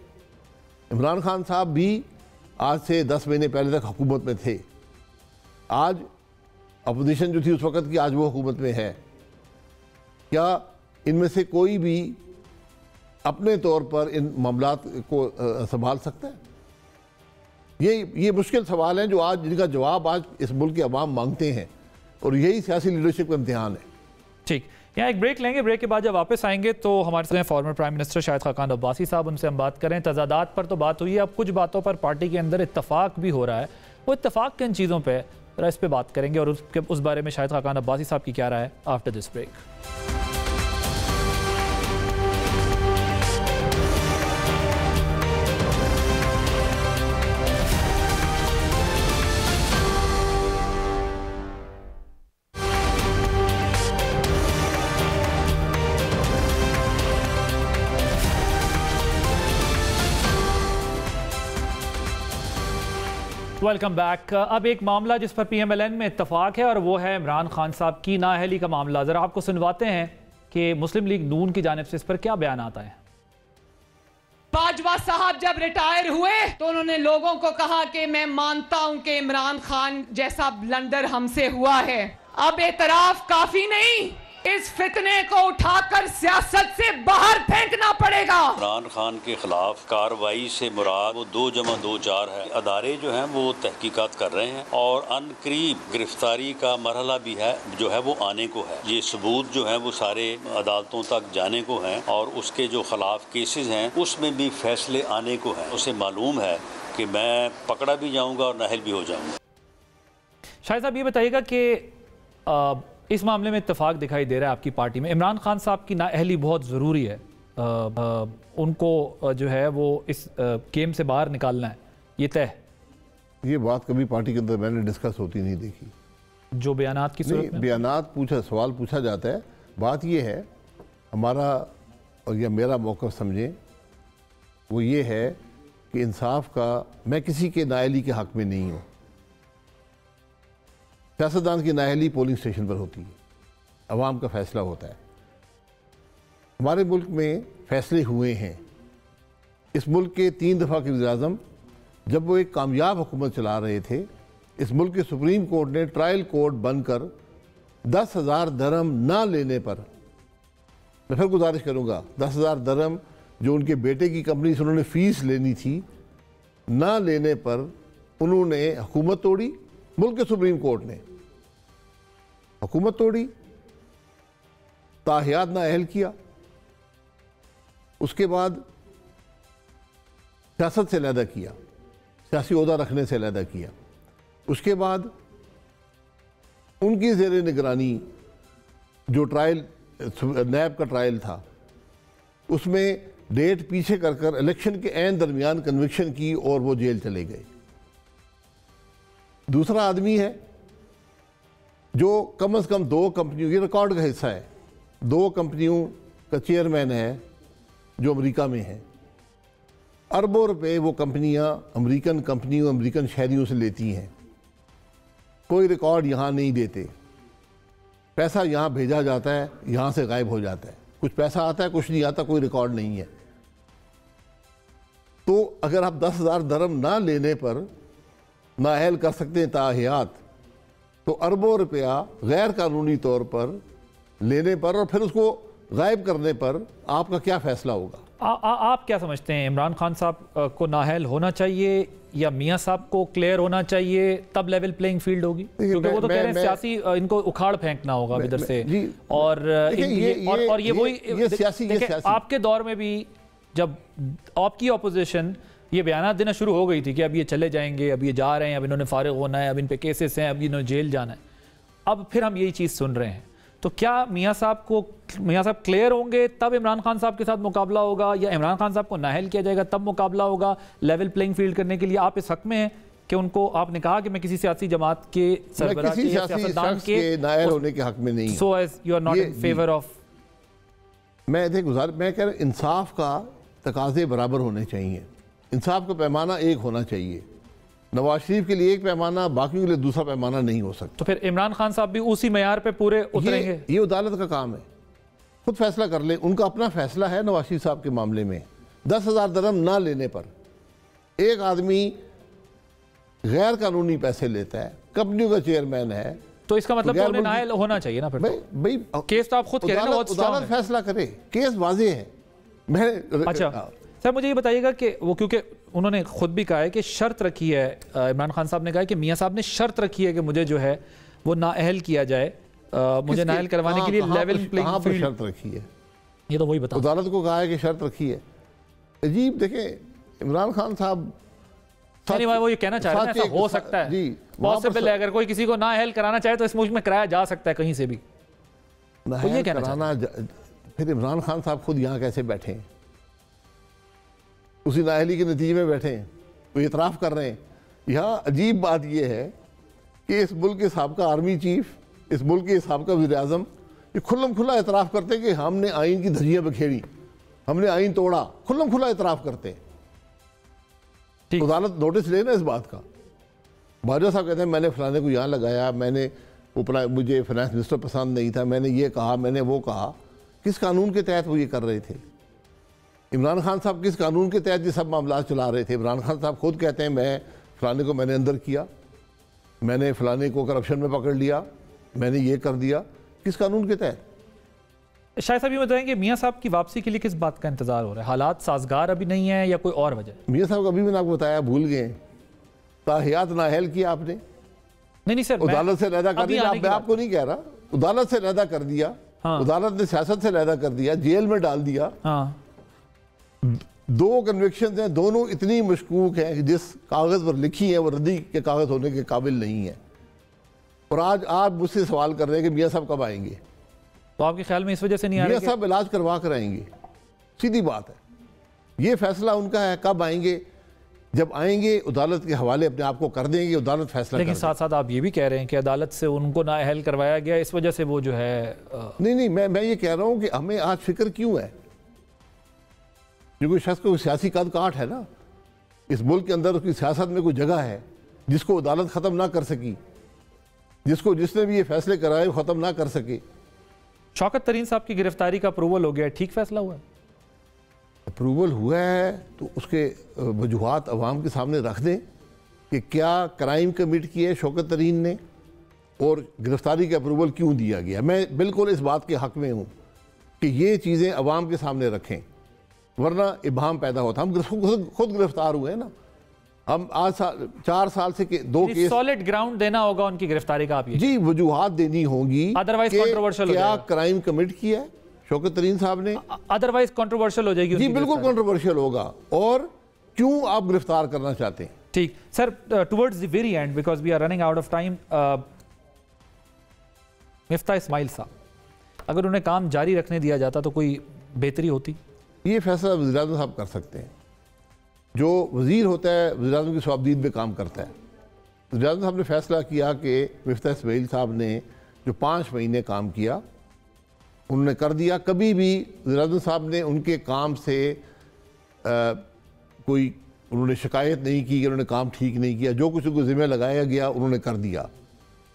इमरान खान साहब भी आज से 10 महीने पहले तक हुकूमत में थे। आज अपोजिशन जो थी उस वक़्त की, आज वो हुकूमत में है। क्या इनमें से कोई भी अपने तौर पर इन मामलात को संभाल सकता है? ये मुश्किल सवाल हैं जो आज, जिनका जवाब आज इस मुल्क के अवाम मांगते हैं, और यही सियासी लीडरशिप का इम्तिहान है।
ठीक, यहाँ एक ब्रेक लेंगे। ब्रेक के बाद जब वापस आएंगे तो हमारे साथ former prime minister Shahid Khaqan Abbasi साहब, उनसे हम बात करें। तजादात पर तो बात हुई है, अब कुछ बातों पर पार्टी के अंदर इत्तफाक भी हो रहा है। वो इत्तफाक किन चीज़ों पर, इस पर बात करेंगे और उस बारे में शाहिद खाकान अब्बासी साहब की क्या राय है after this break. Welcome back. अब एक मामला जिस पर पीएमएलएन में इत्तफाक है और वो है इमरान खान साहब की नाअहली का मामला। जरा आपको सुनवाते हैं कि मुस्लिम लीग नून की जानिब से इस पर क्या बयान आता है।
बाजवा साहब जब रिटायर हुए तो उन्होंने लोगों को कहा कि मैं मानता हूं कि इमरान खान जैसा ब्लंडर हमसे हुआ है, अब एतराफ काफी नहीं, इस फितने को उठाकर सियासत से बाहर फेंकना पड़ेगा।
इमरान खान के खिलाफ कार्रवाई से मुराद वो 2+2=4 है। अदारे जो हैं वो तहकीकात कर रहे हैं और अनकरीब गिरफ्तारी का मरहला भी है जो है वो आने को है। ये सबूत जो है वो सारे अदालतों तक जाने को हैं और उसके जो खिलाफ केसेस हैं उसमें भी फैसले आने को हैं। उसे मालूम है कि मैं पकड़ा भी जाऊँगा और नाहल भी हो जाऊँगा।
शाहिद साहब ये बताइएगा कि इस मामले में इत्तेफाक दिखाई दे रहा है आपकी पार्टी में, इमरान खान साहब की नाअहली बहुत ज़रूरी है, उनको जो है वो इस गेम से बाहर निकालना है, ये तय।
ये बात कभी पार्टी के अंदर मैंने डिस्कस होती नहीं देखी।
जो बयानात की सूरत में
सवाल पूछा जाता है। बात ये है हमारा और या मेरा मौक़िफ़ समझें वो ये है कि इंसाफ का, मैं किसी के नाअहली के हक़ में नहीं हूँ। सियासतदान की नाअहली पोलिंग स्टेशन पर होती है, अवाम का फ़ैसला होता है। हमारे मुल्क में फ़ैसले हुए हैं। इस मुल्क के 3 दफ़ा के वज़ीर-ए-आज़म जब वो एक कामयाब हुकूमत चला रहे थे, इस मुल्क के सुप्रीम कोर्ट ने ट्रायल कोर्ट बनकर 10,000 दरहम ना लेने पर, मैं फिर गुजारिश करूँगा, 10,000 दरहम जो उनके बेटे की कंपनी से उन्होंने फ़ीस लेनी थी, ना लेने पर उन्होंने हुकूमत तोड़ी। मुल्क के सुप्रीम कोर्ट ने हुकूमत तोड़ी, ताहियात नाअहल किया, उसके बाद सियासत से अलहदा किया, सियासी ओहदा रखने से अलहदा किया। उसके बाद उनकी ज़ेर निगरानी जो ट्रायल नैब का ट्रायल था, उसमें डेट पीछे कर कर इलेक्शन के ऐन दरमियान कन्विक्शन की और वो जेल चले गए। दूसरा आदमी है जो कम से कम 2 कंपनियों, ये रिकॉर्ड का हिस्सा है, 2 कंपनियों का चेयरमैन है जो अमेरिका में है। अरबों रुपए वो कंपनियां अमेरिकन कंपनियों, अमेरिकन शहरियों से लेती हैं। कोई रिकॉर्ड यहाँ नहीं देते। पैसा यहाँ भेजा जाता है, यहाँ से गायब हो जाता है। कुछ पैसा आता है, कुछ नहीं आता, कोई रिकॉर्ड नहीं है। तो अगर आप 10,000 दरहम ना लेने पर नाअहल कर सकते हैं ताहियात, तो अरबों रुपया गैर कानूनी तौर पर लेने पर और फिर उसको गायब करने पर आपका क्या फ़ैसला होगा?
आप क्या समझते हैं, इमरान खान साहब को नाअहल होना चाहिए या मियां साहब को क्लियर होना चाहिए, तब लेवल प्लेइंग फील्ड होगी? क्योंकि वो तो कह रहे हैं सियासी इनको उखाड़ फेंकना होगा इधर से। और ये वही आपके दौर में भी जब आपकी ऑपोजिशन ये बयान देना शुरू हो गई थी कि अब ये चले जाएंगे, अब ये जा रहे हैं, अब इन्होंने फारिग होना है, अब इन पे केसेस हैं, अब इन्होंने जेल जाना है, अब फिर हम यही चीज़ सुन रहे हैं। तो क्या मियां साहब क्लियर होंगे तब इमरान खान साहब के साथ मुकाबला होगा, या इमरान खान साहब को नाअहल किया जाएगा तब मुकाबला होगा लेवल प्लेइंग फील्ड करने के लिए? आप इस हक में हैं कि उनको, आपने कहा कि मैं किसी सियासी जमात के सरबराह के सियासतदान के नाअहल होने के हक में नहीं हूं, so as you are not in favour of.
मैं कह रहा इंसाफ का तकाजे बराबर होने चाहिए, इंसाफ का पैमाना एक होना चाहिए। नवाज शरीफ के लिए एक पैमाना, बाकियों के लिए दूसरा पैमाना नहीं हो सकता।
तो फिर इमरान खान साहब भी उसी मेयार पे पूरे उतरेंगे?
ये अदालत का काम है, खुद फैसला कर ले। उनका अपना फैसला है नवाज शरीफ साहब के मामले में। 10,000 दरहम ना लेने पर एक आदमी गैर कानूनी पैसे लेता है, कंपनियों का चेयरमैन है,
तो इसका मतलब तो उन्हें नाअहल होना चाहिए ना? फिर
भाई
केस तो आप खुद कह रहे हैं,
अदालत फैसला करे, केस वाज़ेह है।
अच्छा सर, मुझे ये बताइएगा कि वो, क्योंकि उन्होंने खुद भी कहा है कि शर्त रखी है, इमरान खान साहब ने कहा है कि मियां साहब ने शर्त रखी है कि मुझे जो है वो नाअहल किया जाए, मुझे नाअहल करवाने के लिए लेवल प्लेइंग फील्ड
शर्त रखी है।
ये तो वही बता,
अदालत को कहा है कि शर्त रखी है। अजीब, देखें इमरान खान साहब
नहीं, वो ये कहना चाह रहे हैं ऐसा हो सकता है जी, पॉसिबल है, अगर कोई किसी को नाअहल कराना चाहे तो इस मुल्क में कराया जा सकता है कहीं से भी। तो ये कहना,
फिर इमरान खान साहब खुद यहाँ कैसे बैठे हैं? उसी नाअहली के नतीजे में बैठे हैं, वो इतराफ़ कर रहे हैं। यहाँ अजीब बात यह है कि इस मुल्क के साबका आर्मी चीफ, इस मुल्क के साबका वज़ीर-ए-आज़म ये खुल्लम खुल्ला इतराफ़ करते हैं कि हमने आइन की धज्जियाँ बखेड़ी, हमने आइन तोड़ा, खुल्लम खुल्ला इतराफ़ करते हैं। तो अदालत नोटिस लेना इस बात का। बाजवा साहब कहते हैं मैंने फलाने को यहाँ लगाया, मैंने मुझे फाइनेंस मिनिस्टर पसंद नहीं था, मैंने ये कहा, मैंने वो कहा। किस कानून के तहत वो ये कर रहे थे? इमरान खान साहब किस कानून के तहत ये सब मामला चला रहे थे? इमरान खान साहब खुद कहते हैं मैं फलाने को मैंने अंदर किया, मैंने फलाने को करप्शन में पकड़ लिया, मैंने ये कर दिया। किस कानून के तहत?
शायद साहब ये बताएंगे मियां साहब की वापसी के लिए किस बात का इंतजार हो रहा है? हालात साजगार अभी नहीं है या कोई और वजह?
मियां साहब अभी मैंने आपको बताया, भूल गए। ताहियात नाअहल किया आपने?
नहीं सर,
अदालत से अलहदा कर दिया। मैं आपको नहीं कह रहा, अदालत से अलहदा कर दिया। अदालत ने सियासत से अलहदा कर दिया, जेल में डाल दिया। 2 कन्विक्शन हैं, दोनों इतनी मशकूक हैं कि जिस कागज़ पर लिखी है वो रद्दी के कागज़ होने के काबिल नहीं है। और आज आप मुझसे सवाल कर रहे हैं कि मियां साहब कब आएंगे?
तो आपके ख्याल में इस वजह से नहीं आ रहे?
मियां साहब इलाज करवा कर आएंगे, सीधी बात है। ये फैसला उनका है कब आएंगे। जब आएंगे अदालत के हवाले अपने आप को कर देंगे, अदालत फैसला
लेकिन साथ साथ आप ये भी कह रहे हैं कि अदालत से उनको नाअहल करवाया गया, इस वजह से वो जो है
नहीं, मैं ये कह रहा हूँ कि हमें आज फिक्र क्यों है, क्योंकि शख्स को सियासी कद काट है ना, इस मुल्क के अंदर उसकी सियासत में कोई जगह है जिसको अदालत ख़त्म ना कर सकी, जिसने भी ये फैसले कराए वो ख़त्म ना कर सके।
शौकत तरीन साहब की गिरफ्तारी का अप्रूवल हो गया, ठीक फैसला हुआ है?
अप्रूवल हुआ है तो उसके वजूहात अवाम के सामने रख दें कि क्या क्राइम कमिट किया है शौकत तरीन ने और गिरफ्तारी का अप्रूवल क्यों दिया गया। मैं बिल्कुल इस बात के हक़ में हूँ कि ये चीज़ें अवाम के सामने रखें, वरना इबहम पैदा होता। हम खुद गिरफ्तार हुए हैं ना, हम आज 4 साल से 2 केस।
सॉलिड ग्राउंड देना होगा उनकी गिरफ्तारी का, आप ये
जी वजूहात देनी होगी,
अदरवाइज कंट्रोवर्शियल
क्या क्राइम कमिट किया है शौकत तरीन साहब ने,
अदरवाइज कंट्रोवर्शियल हो जाएगी।
जी बिल्कुल कंट्रोवर्शियल होगा, और क्यों आप गिरफ्तार करना चाहते हैं।
ठीक sir, towards the very end because we are running out of time, Miftah Ismail साहब, अगर उन्हें काम जारी रखने दिया जाता तो कोई बेहतरी होती?
ये फैसला वज़ीर आज़म साहब कर सकते हैं। जो वज़ीर होता है वज़ीर आज़म की स्वाबदीद में काम करता है। वज़ीर आज़म साहब ने फैसला किया कि मिफ्ता इस्माइल साहब ने जो 5 महीने काम किया उन्होंने कर दिया। कभी भी वज़ीर आज़म साहब ने उनके काम से कोई उन्होंने शिकायत नहीं की कि उन्होंने काम ठीक नहीं किया। जो कुछ उनको ज़िम्मे लगाया गया उन्होंने कर दिया,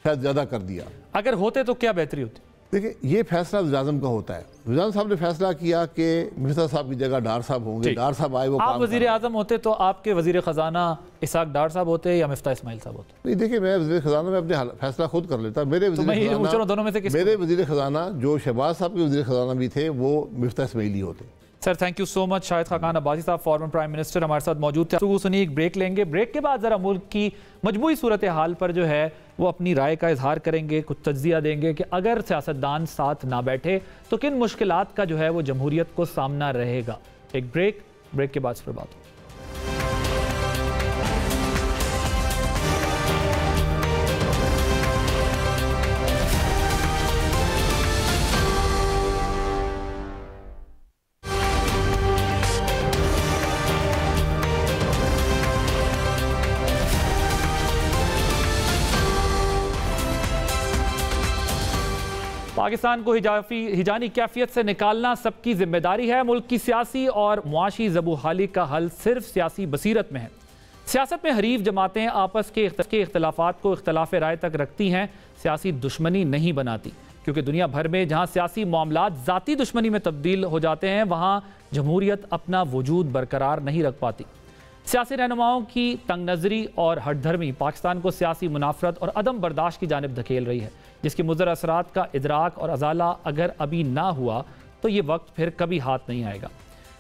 शायद ज़्यादा कर दिया।
अगर होते तो क्या बेहतरी होती? देखिए,
ये फैसला वज़ीर आज़म का होता है। वज़ीर आज़म साहब ने फैसला किया कि मिफ्ता साहब की जगह डार साहब होंगे, डार साहब आए, वो
आप वज़ीर आज़म होते तो आपके वज़ीर ख़जाना इसाक डार साहब होते या मिफ्ता इस्माइल साहब होते?
नहीं, देखिए, मैं वज़ीर ख़जाना में अपने फैसला खुद कर लेता। मेरे वज़ीर ख़जाना जो शहबाज साहब के वज़ीर ख़जाना भी थे वो मिफ्ता इस्माइल ही होते।
Sir thank you so much. Shahid Khaqan Abbasi साहब फॉर्मर प्राइम मिनिस्टर हमारे साथ मौजूद थे। तो सुनिए, एक ब्रेक लेंगे, ब्रेक के बाद ज़रा मुल्क की मजमूई सूरत हाल पर जो है वो अपनी राय का इजहार करेंगे, कुछ तज्जिया देंगे कि अगर सियासतदान साथ ना बैठे तो किन मुश्किलात का जो है वो जमहूरियत को सामना रहेगा। एक ब्रेक के बाद फिर बात हो। पाकिस्तान को हिजानी कैफियत से निकालना सबकी जिम्मेदारी है। मुल्क की सियासी और मुआशी ज़बूहाली का हल सिर्फ सियासी बसीरत में है। सियासत में हरीफ जमातें आपस के इख्तलाफात को इख्तलाफ राय तक रखती हैं, सियासी दुश्मनी नहीं बनाती, क्योंकि दुनिया भर में जहाँ सियासी मामलात ज़ाती दुश्मनी में तब्दील हो जाते हैं वहाँ जमहूरियत अपना वजूद बरकरार नहीं रख पाती। सियासी रहनुमाओं की तंग नज़री और हटधर्मी पाकिस्तान को सियासी मुनाफरत और अदम बर्दाश्त की जानिब धकेल रही है, जिसकी मुज़र असरात का इदराक और अजाला अगर अभी ना हुआ तो ये वक्त फिर कभी हाथ नहीं आएगा।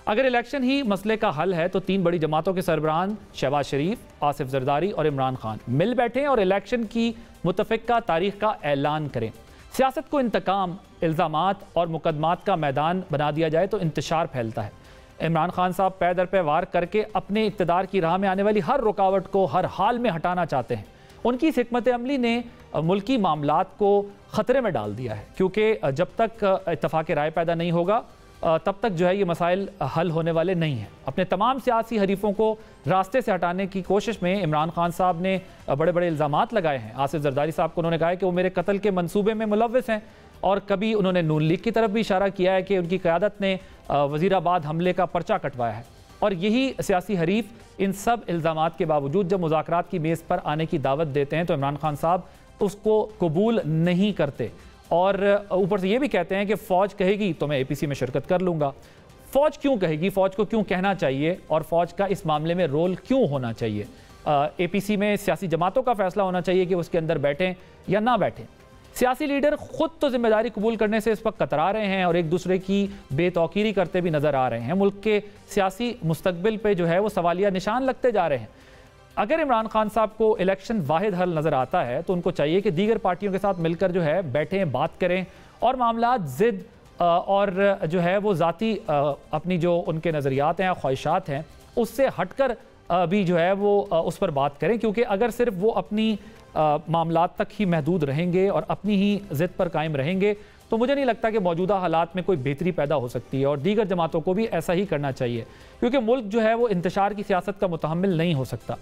अगर इलेक्शन ही मसले का हल है तो 3 बड़ी जमातों के सरबराहान शहबाज शरीफ, आसिफ जरदारी और इमरान खान मिल बैठें और इलेक्शन की मुतफ़िक़ा तारीख का ऐलान करें। सियासत को इंतकाम, इल्ज़ामात और मुकदमात का मैदान बना दिया जाए तो इंतशार फैलता है। इमरान खान साहब पै दर पे वार करके अपने इक़्तिदार की राह में आने वाली हर रुकावट को हर हाल में हटाना चाहते हैं। उनकी इस हिकमत अमली ने मुल्की मामलात को ख़तरे में डाल दिया है, क्योंकि जब तक इत्तफ़ाक़ राय पैदा नहीं होगा तब तक जो है ये मसाइल हल होने वाले नहीं हैं। अपने तमाम सियासी हरीफों को रास्ते से हटाने की कोशिश में इमरान खान साहब ने बड़े बड़े इल्ज़ामात लगाए हैं। आसिफ जरदारी साहब को उन्होंने कहा है कि वो मेरे कत्ल के मंसूबे में मुलव्विस हैं, और कभी उन्होंने नून लीग की तरफ भी इशारा किया है कि उनकी क़यादत ने वज़ीराबाद हमले का पर्चा कटवाया है। और यही सियासी हरीफ इन सब इल्ज़ामात के बावजूद जब मुज़ाकरात की मेज़ पर आने की दावत देते हैं तो इमरान खान साहब उसको कबूल नहीं करते, और ऊपर से ये भी कहते हैं कि फ़ौज कहेगी तो मैं APC में शिरकत कर लूँगा। फ़ौज क्यों कहेगी, फ़ौज को क्यों कहना चाहिए, और फ़ौज का इस मामले में रोल क्यों होना चाहिए? APC में सियासी जमातों का फ़ैसला होना चाहिए कि उसके अंदर बैठें या ना बैठें। सियासी लीडर खुद तो जिम्मेदारी कबूल करने से इस वक्त कतरा रहे हैं और एक दूसरे की बेतौकीरी करते भी नज़र आ रहे हैं। मुल्क के सियासी मुस्तकबिल पे जो है वो सवालिया निशान लगते जा रहे हैं। अगर इमरान खान साहब को इलेक्शन वाहिद हल नज़र आता है तो उनको चाहिए कि दीगर पार्टियों के साथ मिलकर जो है बैठें, बात करें, और मामलात ज़िद और जो है वो ज़ाती अपनी जो उनके नज़रियात हैं, ख्वाहिशात हैं, उससे हटकर भी जो है वो उस पर बात करें। क्योंकि अगर सिर्फ वो अपनी मामलात तक ही महदूद रहेंगे और अपनी ही ज़िद पर कायम रहेंगे तो मुझे नहीं लगता कि मौजूदा हालात में कोई बेहतरी पैदा हो सकती है, और दीगर जमातों को भी ऐसा ही करना चाहिए, क्योंकि मुल्क जो है वो इंतशार की सियासत का मुतहम्मिल नहीं हो सकता।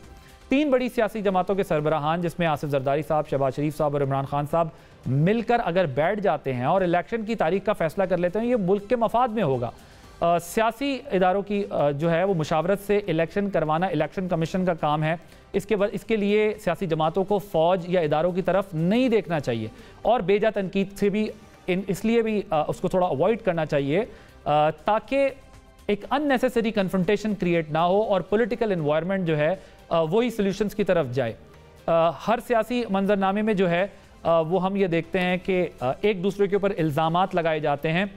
3 बड़ी सियासी जमातों के सरबराहान, जिसमें आसिफ जरदारी साहब, शहबाज शरीफ साहब और इमरान खान साहब मिलकर अगर बैठ जाते हैं और इलेक्शन की तारीख का फैसला कर लेते हैं, ये मुल्क के मफाद में होगा। सियासी इदारों की जो है वो मुशावरत से इलेक्शन करवाना इलेक्शन कमीशन का काम है। इसके लिए सियासी जमातों को फ़ौज या इदारों की तरफ नहीं देखना चाहिए, और बेजा तनकीद से भी इसलिए भी उसको थोड़ा अवॉइड करना चाहिए ताकि एक अननेसेसरी कन्फ्रंटेशन क्रिएट ना हो और पॉलिटिकल एनवायरनमेंट जो है वही सॉल्यूशंस की तरफ जाए। हर सियासी मंजरनामे में जो है वो हम ये देखते हैं कि एक दूसरे के ऊपर इल्ज़ामात लगाए जाते हैं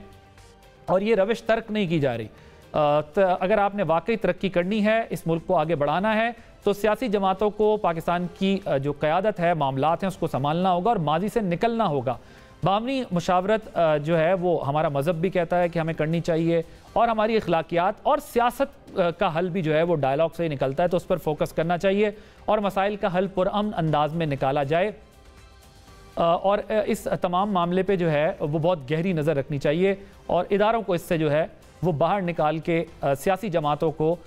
और ये रविश तर्क नहीं की जा रही। अगर आपने वाकई तरक्की करनी है, इस मुल्क को आगे बढ़ाना है, तो सियासी जमातों को पाकिस्तान की जो क़यादत है, मामलात हैं, उसको संभालना होगा और माजी से निकलना होगा। बामनी मुशावरत जो है वो हमारा मज़हब भी कहता है कि हमें करनी चाहिए, और हमारी अखलाकियात और सियासत का हल भी जो है वो डायलॉग से ही निकलता है, तो उस पर फोकस करना चाहिए और मसाइल का हल पुरअमन अंदाज में निकाला जाए। और इस तमाम मामले पे जो है वो बहुत गहरी नज़र रखनी चाहिए और इदारों को इससे जो है वो बाहर निकाल के सियासी जमातों को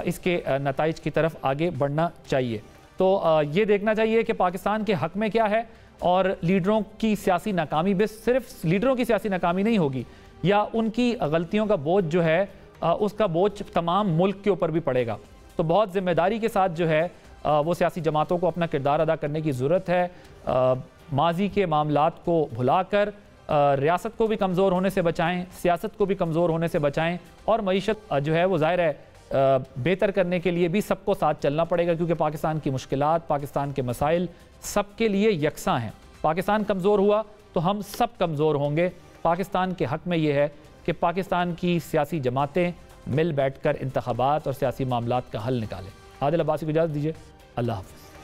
इसके नताइज की तरफ आगे बढ़ना चाहिए। तो ये देखना चाहिए कि पाकिस्तान के हक़ में क्या है, और लीडरों की सियासी नाकामी भी सिर्फ लीडरों की सियासी नाकामी नहीं होगी, या उनकी गलतियों का बोझ जो है उसका बोझ तमाम मुल्क के ऊपर भी पड़ेगा। तो बहुत ज़िम्मेदारी के साथ जो है वो सियासी जमातों को अपना किरदार अदा करने की ज़रूरत है। माजी के मामलात को भुलाकर रियासत को भी कमज़ोर होने से बचाएं, सियासत को भी कमज़ोर होने से बचाएं, और मईशत जो है वो ज़ाहिर है बेहतर करने के लिए भी सबको साथ चलना पड़ेगा, क्योंकि पाकिस्तान की मुश्किलात, पाकिस्तान के मसाइल सबके लिए यकसां हैं। पाकिस्तान कमज़ोर हुआ तो हम सब कमज़ोर होंगे। पाकिस्तान के हक़ में ये है कि पाकिस्तान की सियासी जमातें मिल बैठ कर इंतखाबात और सियासी मामलात का हल निकालें। आदिल अब्बासी को इजाज़त दीजिए। अल्लाह हाफ़िज़।